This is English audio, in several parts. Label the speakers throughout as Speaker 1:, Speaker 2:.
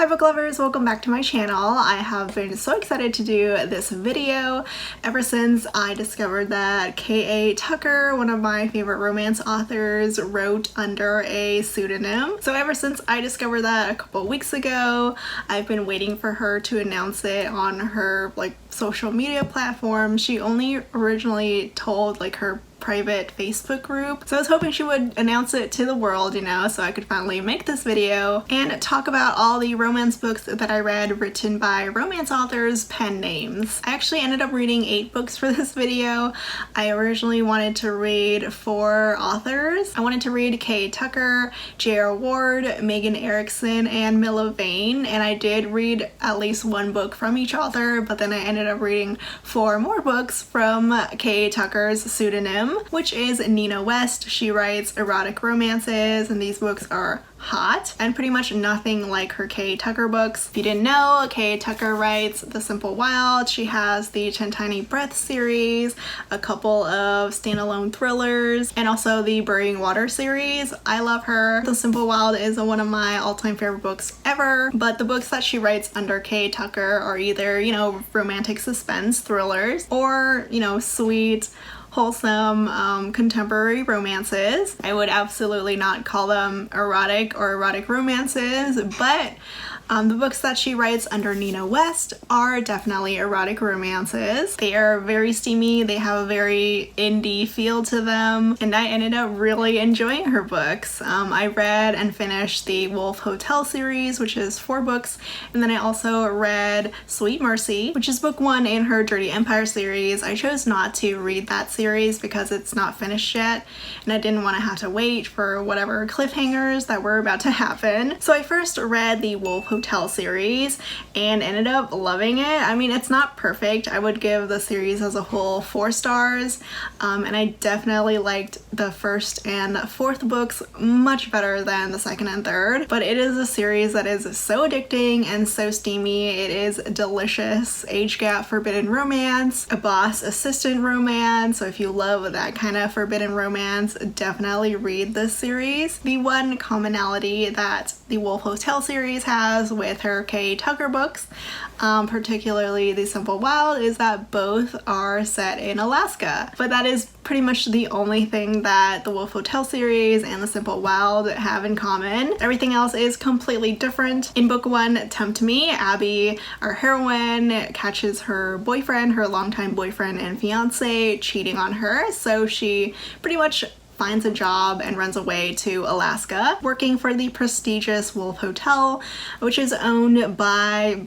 Speaker 1: Hi book lovers, welcome back to my channel. I have been so excited to do this video ever since I discovered that K.A. Tucker, one of my favorite romance authors, wrote under a pseudonym. So ever since I discovered that a couple weeks ago, I've been waiting for her to announce it on her social media platform. She only originally told her private Facebook group. So I was hoping she would announce it to the world, so I could finally make this video and talk about all the romance books that I read written by romance authors' pen names. I actually ended up reading 8 books for this video. I originally wanted to read 4 authors. I wanted to read K.A. Tucker, J.R. Ward, Megan Erickson, and Milla Vane, and I did read at least 1 book from each author, but then I ended up reading 4 more books from K.A. Tucker's pseudonym, which is Nina West. She writes erotic romances, and these books are hot and pretty much nothing like her K.A. Tucker books. If you didn't know, K.A. Tucker writes The Simple Wild. She has the 10 Tiny Breaths series, a couple of standalone thrillers, and also the Burying Water series. I love her. The Simple Wild is one of my all-time favorite books ever, but the books that she writes under K.A. Tucker are either, romantic suspense thrillers or, sweet, wholesome contemporary romances. I would absolutely not call them erotic or erotic romances, but the books that she writes under Nina West are definitely erotic romances. They are very steamy, they have a very indie feel to them, and I ended up really enjoying her books. I read and finished the Wolf Hotel series, which is 4 books, and then I also read Sweet Mercy, which is book 1 in her Dirty Empire series. I chose not to read that series because it's not finished yet, and I didn't want to have to wait for whatever cliffhangers that were about to happen. So I first read the Wolf Hotel series and ended up loving it. I mean, it's not perfect. I would give the series as a whole 4 stars, and I definitely liked the first and 4th books much better than the 2nd and 3rd, but it is a series that is so addicting and so steamy. It is delicious. Age gap forbidden romance, a boss assistant romance, so if you love that kind of forbidden romance, definitely read this series. The one commonality that the Wolf Hotel series has with her K.A. Tucker books, particularly The Simple Wild, is that both are set in Alaska. But that is pretty much the only thing that the Wolf Hotel series and The Simple Wild have in common. Everything else is completely different. In book 1, Tempt Me, Abby, our heroine, catches her boyfriend, her longtime boyfriend and fiance, cheating on her, so she pretty much finds a job and runs away to Alaska, working for the prestigious Wolf Hotel, which is owned by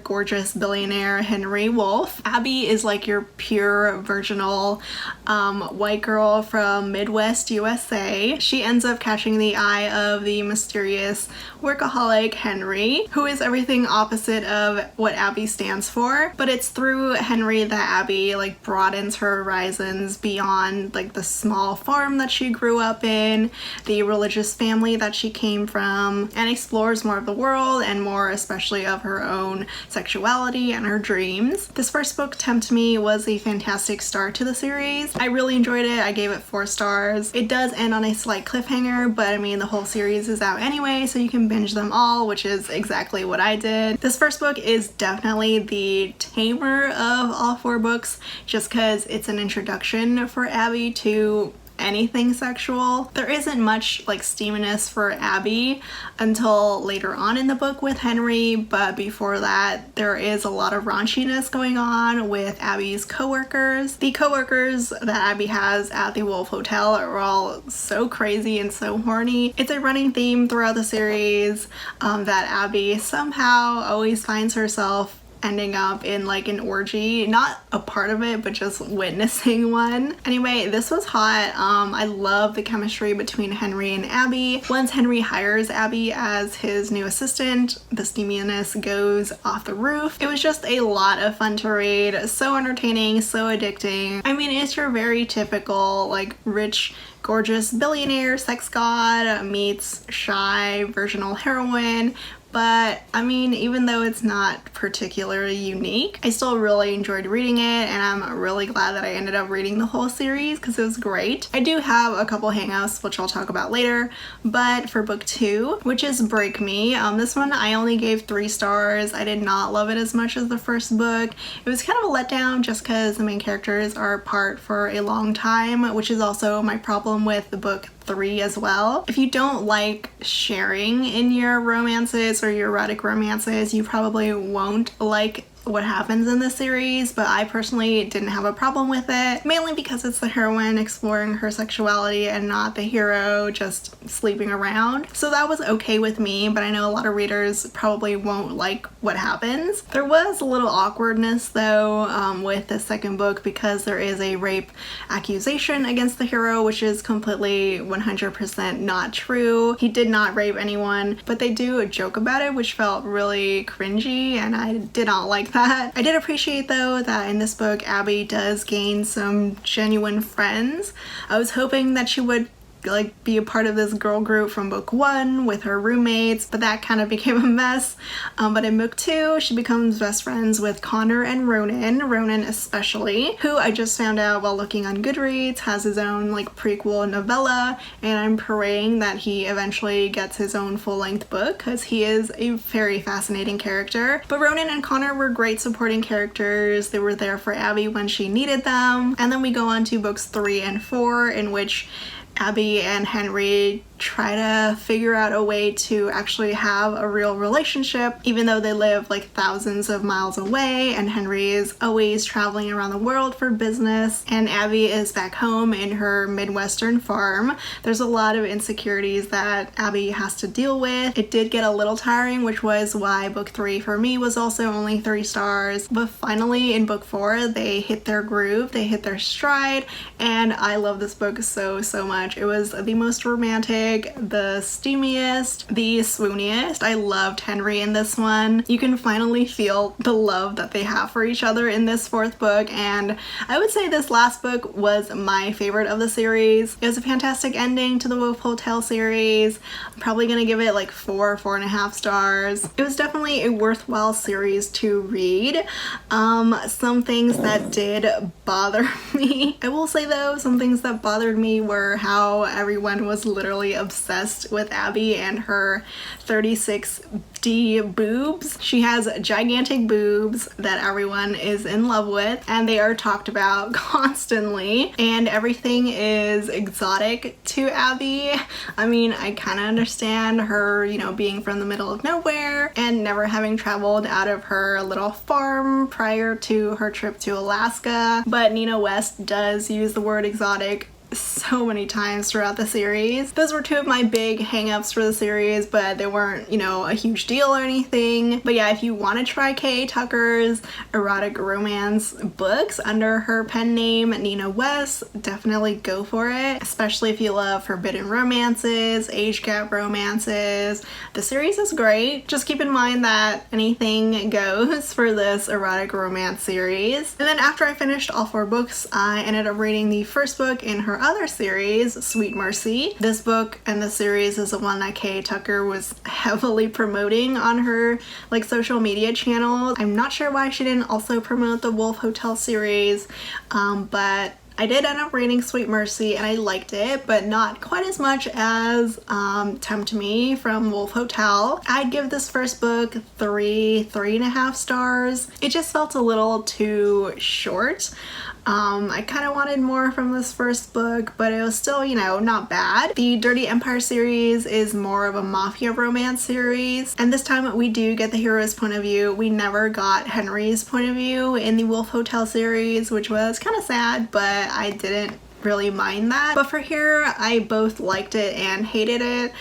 Speaker 1: gorgeous billionaire Henry Wolf. Abby is like your pure virginal white girl from Midwest USA. She ends up catching the eye of the mysterious workaholic Henry, who is everything opposite of what Abby stands for, but it's through Henry that Abby broadens her horizons beyond the small farm that she grew up in, the religious family that she came from, and explores more of the world and more especially of her own sexuality and her dreams. This first book, Tempt Me, was a fantastic start to the series. I really enjoyed it. I gave it 4 stars. It does end on a slight cliffhanger, but I mean, the whole series is out anyway, so you can binge them all, which is exactly what I did. This first book is definitely the tamer of all 4 books, just because it's an introduction for Abby to anything sexual. There isn't much steaminess for Abby until later on in the book with Henry, but before that there is a lot of raunchiness going on with Abby's co-workers. The co-workers that Abby has at the Wolf Hotel are all so crazy and so horny. It's a running theme throughout the series that Abby somehow always finds herself ending up in an orgy, not a part of it, but just witnessing one. Anyway, this was hot. I love the chemistry between Henry and Abby. Once Henry hires Abby as his new assistant, the steaminess goes off the roof. It was just a lot of fun to read, so entertaining, so addicting. I mean, it's your very typical rich, gorgeous billionaire sex god meets shy virginal heroine but I mean, even though it's not particularly unique, I still really enjoyed reading it, and I'm really glad that I ended up reading the whole series because it was great. I do have a couple hang-ups, which I'll talk about later, but for book 2, which is Break Me, this one I only gave 3 stars. I did not love it as much as the first book. It was kind of a letdown just because the main characters are apart for a long time, which is also my problem with the book 3 as well. If you don't like sharing in your romances or your erotic romances, you probably won't like what happens in the series, but I personally didn't have a problem with it, mainly because it's the heroine exploring her sexuality and not the hero just sleeping around. So that was okay with me, but I know a lot of readers probably won't like what happens. There was a little awkwardness though with the second book because there is a rape accusation against the hero, which is completely 100% not true. He did not rape anyone, but they do a joke about it, which felt really cringy, and I did not like that. I did appreciate though that in this book Abby does gain some genuine friends. I was hoping that she would like be a part of this girl group from book 1 with her roommates, but that kind of became a mess. But in book 2 she becomes best friends with Connor and Ronan especially, who I just found out while looking on Goodreads has his own like prequel novella, and I'm praying that he eventually gets his own full-length book because he is a very fascinating character. But Ronan and Connor were great supporting characters. They were there for Abby when she needed them. And then we go on to books 3 and 4, in which Abby and Henry try to figure out a way to actually have a real relationship, even though they live like thousands of miles away, and Henry is always traveling around the world for business and Abby is back home in her Midwestern farm. There's a lot of insecurities that Abby has to deal with. It did get a little tiring, which was why book 3 for me was also only 3 stars, but finally in book 4 they hit their groove, they hit their stride, and I love this book so much. It was the most romantic, the steamiest, the swooniest. I loved Henry in this one. You can finally feel the love that they have for each other in this 4th book, and I would say this last book was my favorite of the series. It was a fantastic ending to the Wolf Hotel series. I'm probably gonna give it like 4.5 stars. It was definitely a worthwhile series to read. Some things that did bother me. I will say though, some things that bothered me were how everyone was literally obsessed with Abby and her 36D boobs. She has gigantic boobs that everyone is in love with, and they are talked about constantly, and everything is exotic to Abby. I mean, I kind of understand her, you know, being from the middle of nowhere and never having traveled out of her little farm prior to her trip to Alaska, but Nina West does use the word exotic so many times throughout the series. Those were 2 of my big hang-ups for the series, but they weren't, you know, a huge deal or anything. But yeah, if you want to try K.A. Tucker's erotic romance books under her pen name Nina West, definitely go for it, especially if you love forbidden romances, age gap romances. The series is great. Just keep in mind that anything goes for this erotic romance series. And then after I finished all 4 books, I ended up reading the first book in her other series, Sweet Mercy. This book and the series is the one that K.A. Tucker was heavily promoting on her like social media channels. I'm not sure why she didn't also promote the Wolf Hotel series, but I did end up reading Sweet Mercy and I liked it, but not quite as much as Tempt Me from Wolf Hotel. I'd give this first book 3.5 stars. It just felt a little too short. I kind of wanted more from this first book, but it was still, you know, not bad. The Dirty Empire series is more of a mafia romance series, and this time we do get the hero's point of view. We never got Henry's point of view in the Wolf Hotel series, which was kind of sad, but I didn't really mind that. But for here, I both liked it and hated it.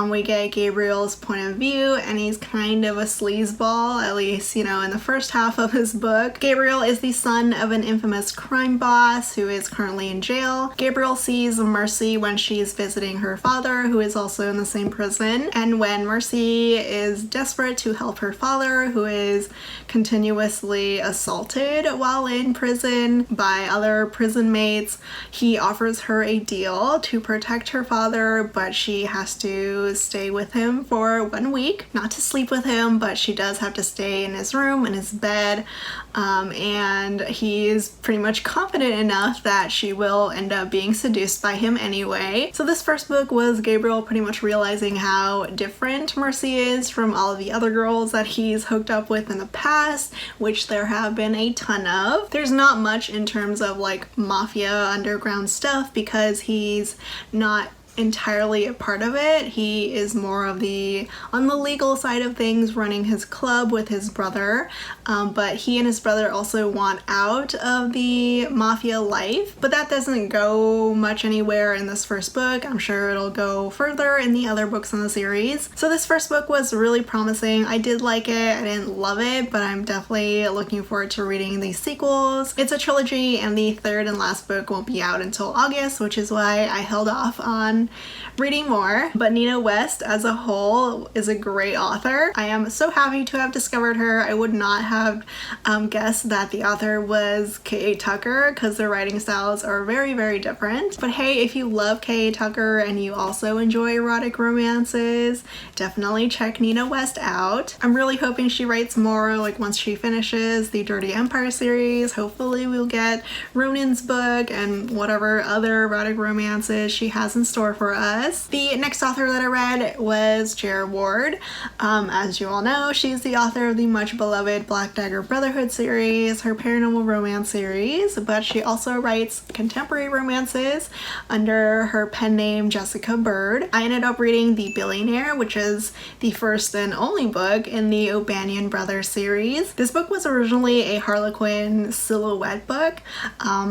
Speaker 1: We get Gabriel's point of view, and he's kind of a sleazeball, at least, you know, in the first half of his book. Gabriel is the son of an infamous crime boss who is currently in jail. Gabriel sees Mercy when she's visiting her father, who is also in the same prison, and when Mercy is desperate to help her father, who is continuously assaulted while in prison by other prison mates, he he offers her a deal to protect her father, but she has to stay with him for 1 week. Not to sleep with him, but she does have to stay in his room, in his bed, and he is pretty much confident enough that she will end up being seduced by him anyway. So this first book was Gabriel pretty much realizing how different Mercy is from all of the other girls that he's hooked up with in the past, which there have been a ton of. There's not much in terms of like mafia underground stuff because he's not entirely a part of it. He is more of on the legal side of things, running his club with his brother, but he and his brother also want out of the mafia life, but that doesn't go much anywhere in this first book. I'm sure it'll go further in the other books in the series. So this first book was really promising. I did like it. I didn't love it, but I'm definitely looking forward to reading the sequels. It's a trilogy, and the third and last book won't be out until August, which is why I held off on reading more. But Nina West as a whole is a great author. I am so happy to have discovered her. I would not have guessed that the author was K.A. Tucker because their writing styles are very, very different. But hey, if you love K.A. Tucker and you also enjoy erotic romances, definitely check Nina West out. I'm really hoping she writes more, like once she finishes the Dirty Empire series. Hopefully we'll get Ronan's book and whatever other erotic romances she has in store for us. The next author that I read was J.R. Ward. As you all know, she's the author of the much beloved Black Dagger Brotherhood series, her paranormal romance series, but she also writes contemporary romances under her pen name Jessica Bird. I ended up reading The Billionaire, which is the first and only book in the O'Banion Brothers series. This book was originally a Harlequin silhouette book,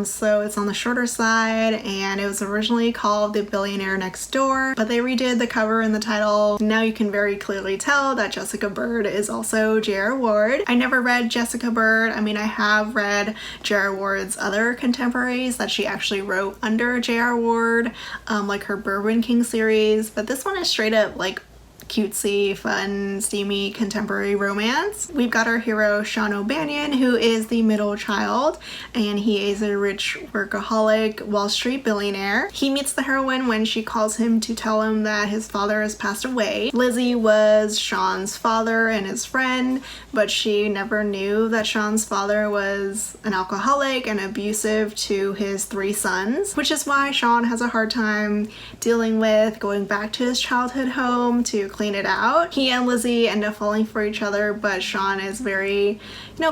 Speaker 1: so it's on the shorter side, and it was originally called The Billionaire Next Door, but they redid the cover and the title. Now you can very clearly tell that Jessica Bird is also J.R. Ward. I never read Jessica Bird. I mean, I have read J.R. Ward's other contemporaries that she actually wrote under J.R. Ward, like her Bourbon King series, but this one is straight up like cutesy, fun, steamy contemporary romance. We've got our hero Sean O'Banion, who is the middle child, and he is a rich workaholic Wall Street billionaire. He meets the heroine when she calls him to tell him that his father has passed away. Lizzie was Sean's father and his friend, but she never knew that Sean's father was an alcoholic and abusive to his 3 sons, which is why Sean has a hard time dealing with going back to his childhood home to clean it out. He and Lizzie end up falling for each other, but Sean is very,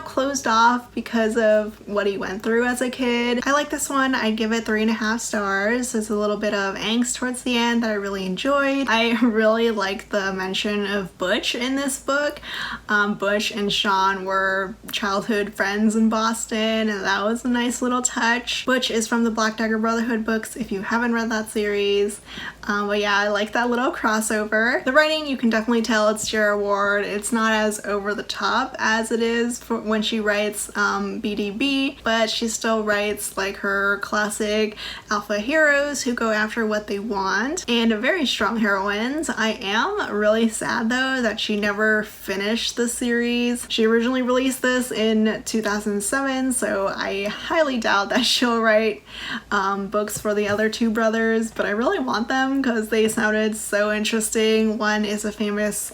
Speaker 1: closed off because of what he went through as a kid. I like this one. I'd give it 3.5 stars. There's a little bit of angst towards the end that I really enjoyed. I really like the mention of Butch in this book. Butch and Sean were childhood friends in Boston, and that was a nice little touch. Butch is from the Black Dagger Brotherhood books if you haven't read that series. But yeah, I like that little crossover. The writing, you can definitely tell it's J.R. Ward. It's not as over the top as it is for when she writes BDB, but she still writes like her classic alpha heroes who go after what they want, and very strong heroines. I am really sad though that she never finished the series. She originally released this in 2007, so I highly doubt that she'll write books for the other 2 brothers, but I really want them because they sounded so interesting. One is a famous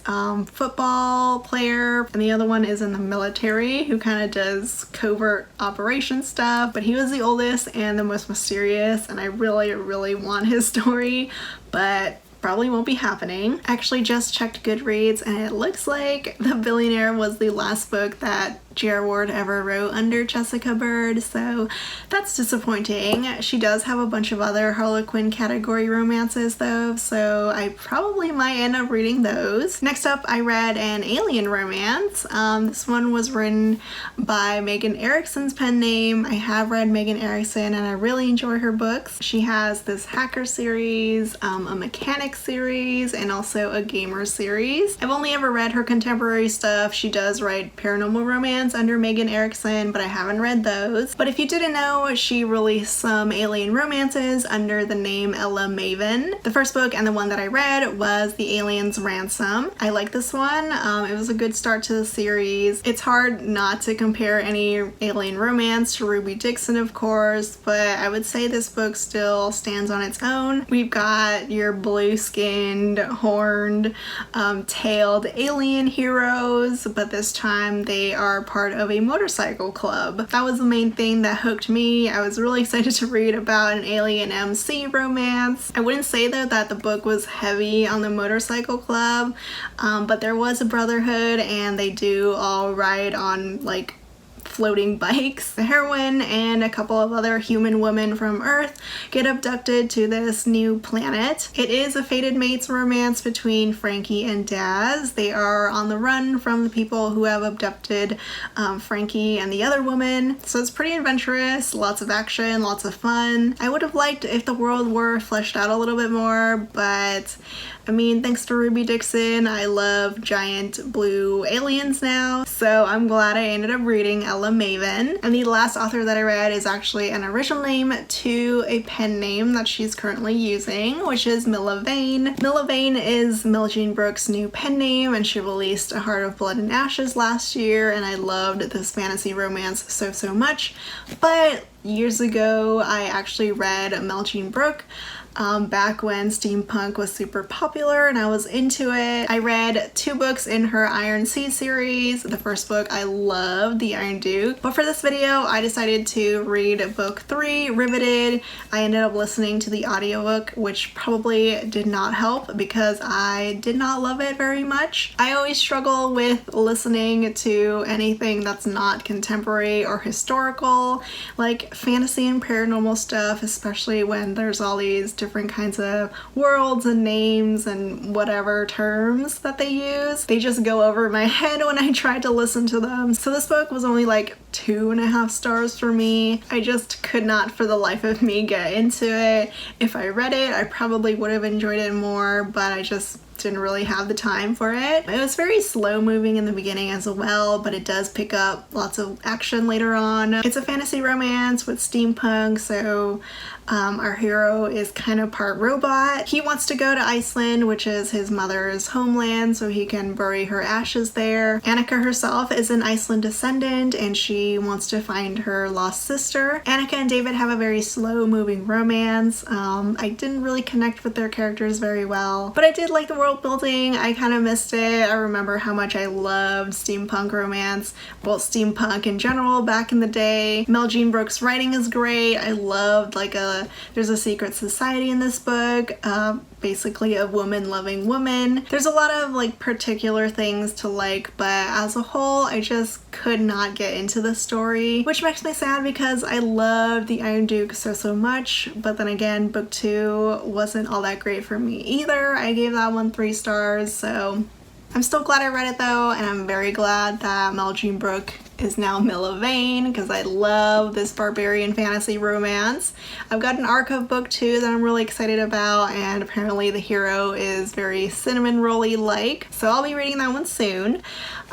Speaker 1: football player, and the other one is in the military who kind of does covert operation stuff, but he was the oldest and the most mysterious, and I really, really want his story, but probably won't be happening. I actually just checked Goodreads, and it looks like The Billionaire was the last book that J.R. Ward ever wrote under Jessica Bird, so that's disappointing. She does have a bunch of other Harlequin category romances though, so I probably might end up reading those. Next up, I read an alien romance. This one was written by Megan Erickson's pen name. I have read Megan Erickson and I really enjoy her books. She has this hacker series, a mechanic series, and also a gamer series. I've only ever read her contemporary stuff. She does write paranormal romance, romance under Megan Erickson, but I haven't read those. But if you didn't know, she released some alien romances under the name Milla Vane. The first book and the one that I read was The Alien's Ransom. I like this one. It was a good start to the series. It's hard not to compare any alien romance to Ruby Dixon, of course, but I would say this book still stands on its own. We've got your blue-skinned, horned, tailed alien heroes, but this time they are part of a motorcycle club. That was the main thing that hooked me. I was really excited to read about an alien MC romance. I wouldn't say though that the book was heavy on the motorcycle club, but there was a brotherhood and they do all ride on like floating bikes. The heroine and a couple of other human women from Earth get abducted to this new planet. It is a fated mates romance between Frankie and Daz. They are on the run from the people who have abducted Frankie and the other woman. So it's pretty adventurous, lots of action, lots of fun. I would have liked if the world were fleshed out a little bit more, but I mean, thanks to Ruby Dixon, I love giant blue aliens now, so I'm glad I ended up reading Milla Vane. And the last author that I read is actually an original name to a pen name that she's currently using, which is Milla Vane. Milla Vane is Milla Jean Brooks' new pen name, and she released A Heart of Blood and Ashes last year, and I loved this fantasy romance so much. But years ago, I actually read Milla Jean Brooks back when steampunk was super popular and I was into it. I read 2 books in her Iron Sea series. The first book I loved, The Iron Duke, but for this video I decided to read book 3, Riveted. I ended up listening to the audiobook, which probably did not help because I did not love it very much. I always struggle with listening to anything that's not contemporary or historical, like fantasy and paranormal stuff, especially when there's all these different kinds of worlds and names and whatever terms that they use. They just go over my head when I try to listen to them. So this book was only like 2.5 stars for me. I just could not for the life of me get into it. If I read it, I probably would have enjoyed it more, but I just didn't really have the time for it. It was very slow moving in the beginning as well, but it does pick up lots of action later on. It's a fantasy romance with steampunk, so our hero is kind of part robot. He wants to go to Iceland, which is his mother's homeland, so he can bury her ashes there. Annika herself is an Iceland descendant and she wants to find her lost sister. Annika and David have a very slow moving romance. I didn't really connect with their characters very well, but I did like the world building. I kind of missed it. I remember how much I loved steampunk romance, well, steampunk in general back in the day. Milla Jean Brooks' writing is great. I loved there's a secret society in this book, basically a woman loving woman. There's a lot of like particular things to like, but as a whole I just could not get into the story, which makes me sad because I loved The Iron Duke so much. But then again, book 2 wasn't all that great for me either. I gave that one 3 stars, so I'm still glad I read it though, and I'm very glad that Milla Jean Brooks is now Milla Vane because I love this barbarian fantasy romance. I've got an arc of book 2 that I'm really excited about, and apparently the hero is very cinnamon rolly like, so I'll be reading that one soon.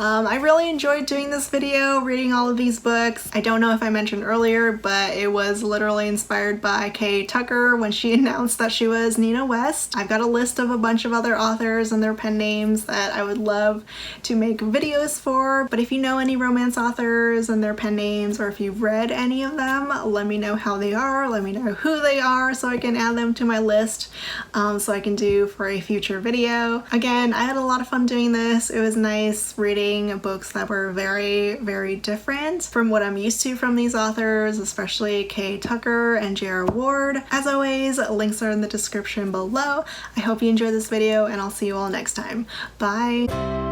Speaker 1: I really enjoyed doing this video, reading all of these books. I don't know if I mentioned earlier, but it was literally inspired by K.A. Tucker when she announced that she was Nina West. I've got a list of a bunch of other authors and their pen names that I would love to make videos for, but if you know any romance authors and their pen names, or if you've read any of them, let me know how they are, let me know who they are so I can add them to my list so I can do for a future video. Again, I had a lot of fun doing this. It was nice reading books that were very different from what I'm used to from these authors, especially K.A. Tucker and J.R. Ward. As always, links are in the description below. I hope you enjoyed this video and I'll see you all next time. Bye!